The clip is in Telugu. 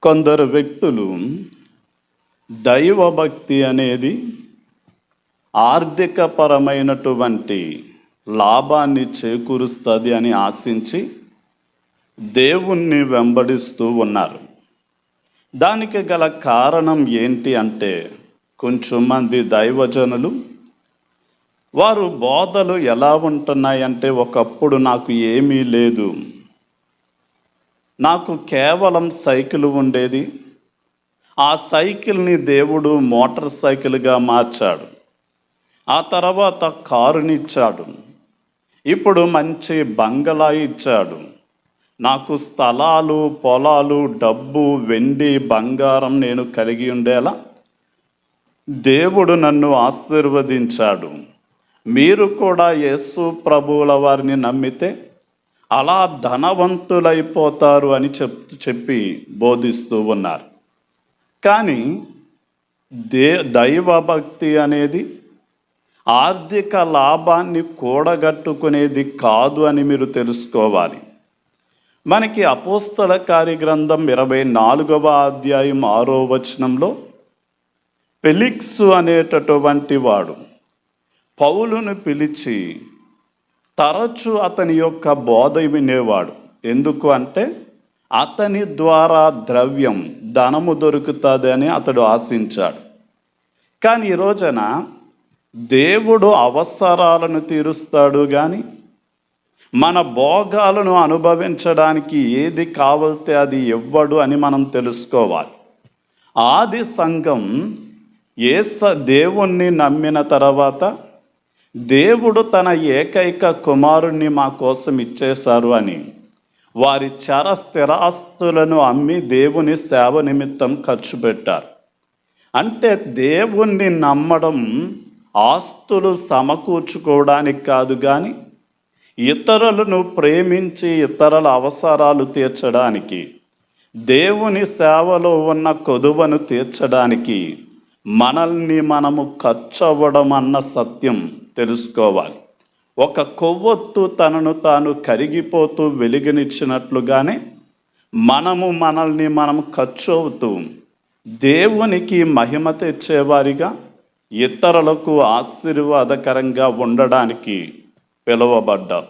కొందరు వ్యక్తులు దైవభక్తి అనేది ఆర్థికపరమైనటువంటి లాభాన్ని చేకూరుస్తుంది అని ఆశించి దేవుణ్ణి వెంబడిస్తూ ఉన్నారు. దానికి గల కారణం ఏంటి అంటే, కొంచెం మంది దైవజనులు వారు బోధలు ఎలా ఉంటున్నాయంటే, ఒకప్పుడు నాకు ఏమీ లేదు, నాకు కేవలం సైకిల్ ఉండేది, ఆ సైకిల్ని దేవుడు మోటార్ సైకిల్గా మార్చాడు, ఆ తర్వాత కారునిచ్చాడు, ఇప్పుడు మంచి బంగళా ఇచ్చాడు, నాకు స్థలాలు, పొలాలు, డబ్బు, వెండి, బంగారం నేను కలిగి ఉండేలా దేవుడు నన్ను ఆశీర్వదించాడు. మీరు కూడా యేసు ప్రభువుల వారిని నమ్మితే అలా ధనవంతులైపోతారు అని చెప్పి బోధిస్తూ ఉన్నారు. కానీ దైవభక్తి అనేది ఆర్థిక లాభాన్ని కూడగట్టుకునేది కాదు అని మీరు తెలుసుకోవాలి. మనకి అపోస్తల కార్యగ్రంథం 24వ అధ్యాయం 6వ వచనంలో ఫెలిక్స్ అనేటటువంటి వాడు పౌలును పిలిచి తరచు అతని యొక్క బోధ వినేవాడు. ఎందుకు అంటే అతని ద్వారా ద్రవ్యం, ధనము దొరుకుతుంది అని అతడు ఆశించాడు. కానీ ఈ రోజున దేవుడు అవసరాలను తీరుస్తాడు, కానీ మన భోగాలను అనుభవించడానికి ఏది కావాలితే అది ఇవ్వడు అని మనం తెలుసుకోవాలి. ఆది సంఘం దేవుణ్ణి నమ్మిన తర్వాత దేవుడు తన ఏకైక కుమారుణ్ణి మా కోసం ఇచ్చేశారు అని వారి స్థిరాస్తులను అమ్మి దేవుని సేవ నిమిత్తం ఖర్చు పెట్టారు. అంటే దేవుణ్ణి నమ్మడం ఆస్తులు సమకూర్చుకోవడానికి కాదు, కానీ ఇతరులను ప్రేమించి ఇతరుల అవసరాలు తీర్చడానికి, దేవుని సేవలో ఉన్న కొదువను తీర్చడానికి మనల్ని మనము ఖర్చు అవ్వడం అన్న సత్యం తెలుసుకోవాలి. ఒక కొవ్వొత్తు తనను తాను కరిగిపోతూ వెలుగునిచ్చినట్లుగానే మనల్ని మనం ఖర్చు అవుతూ దేవునికి మహిమ తెచ్చేవారిగా, ఇతరులకు ఆశీర్వాదకరంగా ఉండడానికి పిలువబడ్డాం.